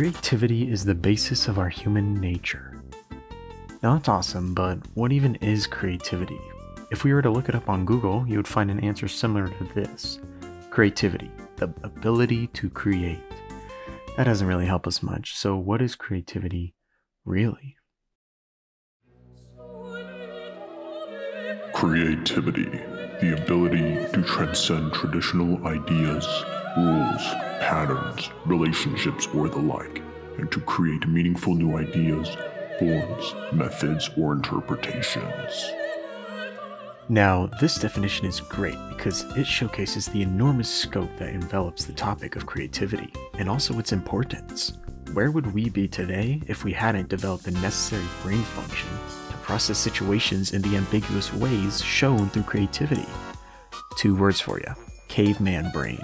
Creativity is the basis of our human nature. Now that's awesome, but what even is creativity? If we were to look it up on Google, you would find an answer similar to this. Creativity, the ability to create. That doesn't really help us much, so what is creativity really? Creativity, the ability to transcend traditional ideas, rules, patterns, relationships, or the like, and to create meaningful new ideas, forms, methods, or interpretations. Now, this definition is great because it showcases the enormous scope that envelops the topic of creativity, and also its importance. Where would we be today if we hadn't developed the necessary brain function to process situations in the ambiguous ways shown through creativity? 2 words for you: caveman brain.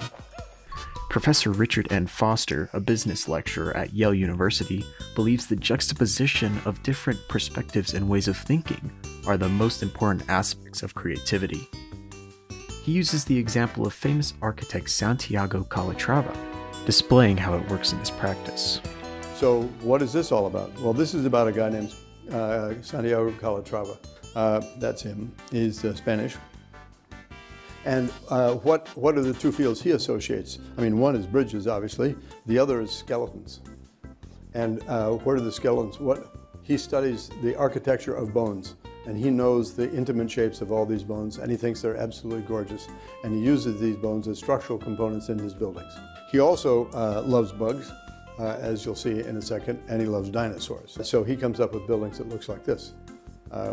Professor Richard N. Foster, a business lecturer at Yale University, believes the juxtaposition of different perspectives and ways of thinking are the most important aspects of creativity. He uses the example of famous architect Santiago Calatrava, displaying how it works in his practice. So what is this all about? Well, this is about a guy named Santiago Calatrava. That's him. He's Spanish. And what are the 2 fields he associates? I mean, one is bridges, obviously. The other is skeletons. And what are the skeletons? He studies the architecture of bones, and he knows the intimate shapes of all these bones, and he thinks they're absolutely gorgeous. And he uses these bones as structural components in his buildings. He also loves bugs, as you'll see in a second, and he loves dinosaurs. So he comes up with buildings that looks like this.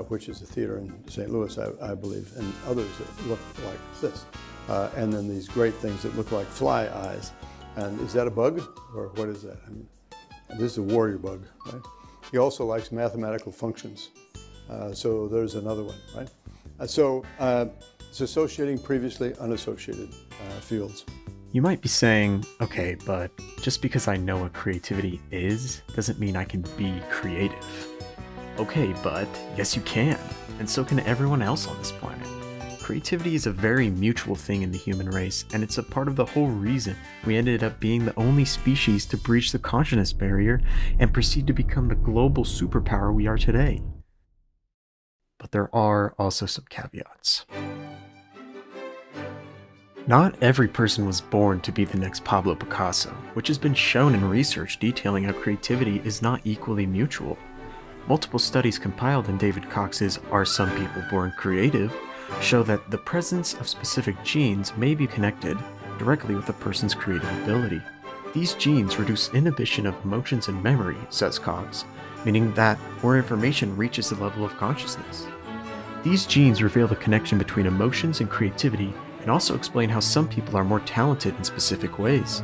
Which is a theater in St. Louis, I believe, and others that look like this. And then these great things that look like fly eyes. And is that a bug, or what is that? I mean, this is a warrior bug, right? He also likes mathematical functions. So there's another one, right? It's associating previously unassociated fields. You might be saying, okay, but just because I know what creativity is, doesn't mean I can be creative. Okay, but yes you can, and so can everyone else on this planet. Creativity is a very mutual thing in the human race, and it's a part of the whole reason we ended up being the only species to breach the consciousness barrier and proceed to become the global superpower we are today. But there are also some caveats. Not every person was born to be the next Pablo Picasso, which has been shown in research detailing how creativity is not equally mutual. Multiple studies compiled in David Cox's Are Some People Born Creative show that the presence of specific genes may be connected directly with a person's creative ability. These genes reduce inhibition of emotions and memory, says Cox, meaning that more information reaches the level of consciousness. These genes reveal the connection between emotions and creativity and also explain how some people are more talented in specific ways.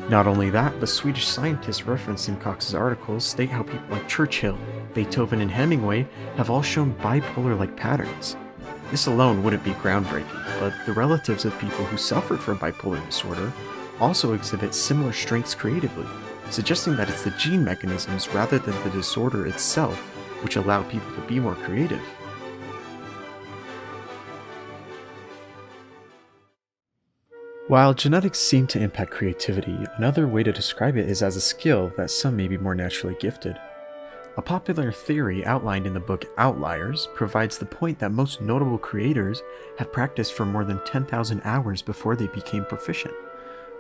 Not only that, but Swedish scientists referenced in Cox's articles state how people like Churchill, Beethoven, and Hemingway have all shown bipolar-like patterns. This alone wouldn't be groundbreaking, but the relatives of people who suffered from bipolar disorder also exhibit similar strengths creatively, suggesting that it's the gene mechanisms rather than the disorder itself which allow people to be more creative. While genetics seem to impact creativity, another way to describe it is as a skill that some may be more naturally gifted. A popular theory outlined in the book Outliers provides the point that most notable creators have practiced for more than 10,000 hours before they became proficient.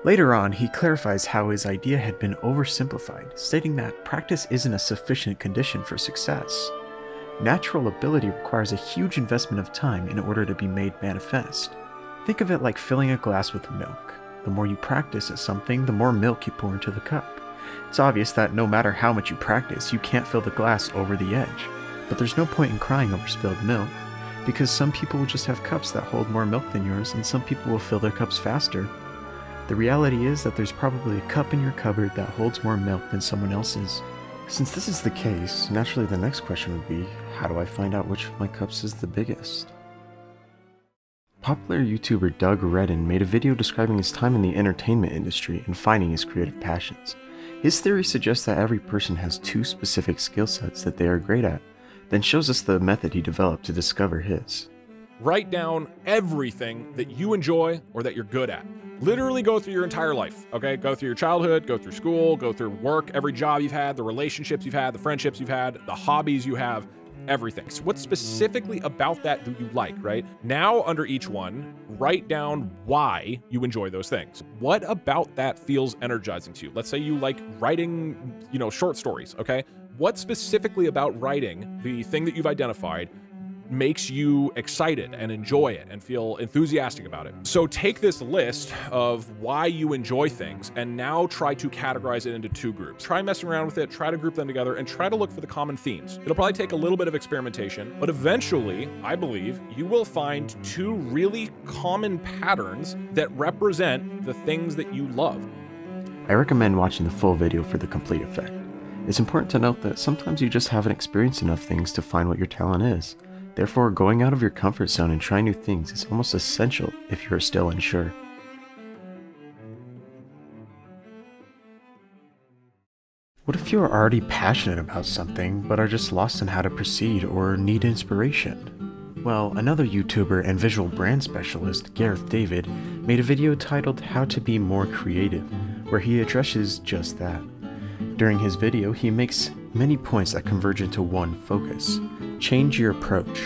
Later on, he clarifies how his idea had been oversimplified, stating that practice isn't a sufficient condition for success. Natural ability requires a huge investment of time in order to be made manifest. Think of it like filling a glass with milk. The more you practice at something, the more milk you pour into the cup. It's obvious that no matter how much you practice, you can't fill the glass over the edge. But there's no point in crying over spilled milk, because some people will just have cups that hold more milk than yours, and some people will fill their cups faster. The reality is that there's probably a cup in your cupboard that holds more milk than someone else's. Since this is the case, naturally the next question would be, how do I find out which of my cups is the biggest? Popular YouTuber Doug Redden made a video describing his time in the entertainment industry and finding his creative passions. His theory suggests that every person has 2 specific skill sets that they are great at, then shows us the method he developed to discover his. Write down everything that you enjoy or that you're good at. Literally go through your entire life, okay? Go through your childhood, go through school, go through work, every job you've had, the relationships you've had, the friendships you've had, the hobbies you have, everything. So what specifically about that do you like, right? Now, under each one, write down why you enjoy those things. What about that feels energizing to you? Let's say you like writing, short stories, okay? What specifically about writing, the thing that you've identified, makes you excited and enjoy it and feel enthusiastic about it? So take this list of why you enjoy things and now try to categorize it into 2 groups. Try messing around with it, try to group them together, and try to look for the common themes. It'll probably take a little bit of experimentation, but eventually, I believe, you will find 2 really common patterns that represent the things that you love. I recommend watching the full video for the complete effect. It's important to note that sometimes you just haven't experienced enough things to find what your talent is. Therefore, going out of your comfort zone and trying new things is almost essential if you are still unsure. What if you are already passionate about something, but are just lost on how to proceed or need inspiration? Well, another YouTuber and visual brand specialist, Gareth David, made a video titled How to Be More Creative, where he addresses just that. During his video, he makes many points that converge into one focus: change your approach.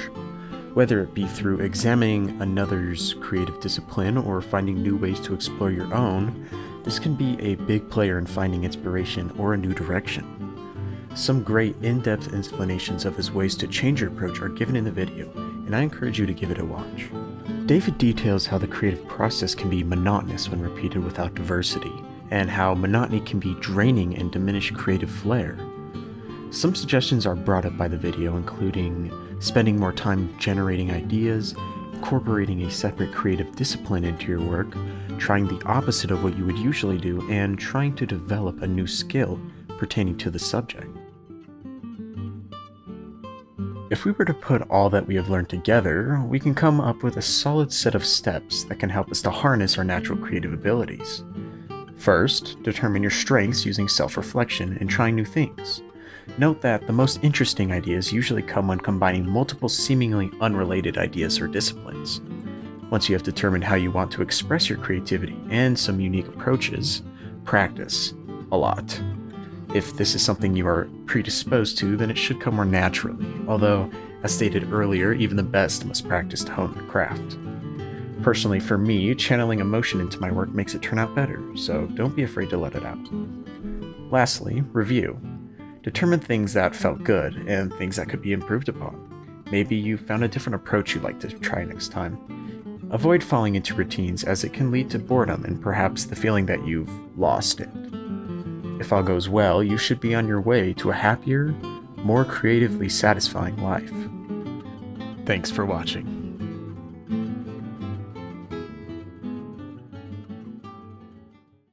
Whether it be through examining another's creative discipline or finding new ways to explore your own, this can be a big player in finding inspiration or a new direction. Some great in-depth explanations of his ways to change your approach are given in the video, and I encourage you to give it a watch. David details how the creative process can be monotonous when repeated without diversity, and how monotony can be draining and diminish creative flair. Some suggestions are brought up by the video, including spending more time generating ideas, incorporating a separate creative discipline into your work, trying the opposite of what you would usually do, and trying to develop a new skill pertaining to the subject. If we were to put all that we have learned together, we can come up with a solid set of steps that can help us to harness our natural creative abilities. First, determine your strengths using self-reflection and trying new things. Note that the most interesting ideas usually come when combining multiple seemingly unrelated ideas or disciplines. Once you have determined how you want to express your creativity and some unique approaches, practice a lot. If this is something you are predisposed to, then it should come more naturally, although, as stated earlier, even the best must practice to hone their craft. Personally, for me, channeling emotion into my work makes it turn out better, so don't be afraid to let it out. Lastly, review. Determine things that felt good and things that could be improved upon. Maybe you found a different approach you'd like to try next time. Avoid falling into routines, as it can lead to boredom and perhaps the feeling that you've lost it. If all goes well, you should be on your way to a happier, more creatively satisfying life. Thanks for watching.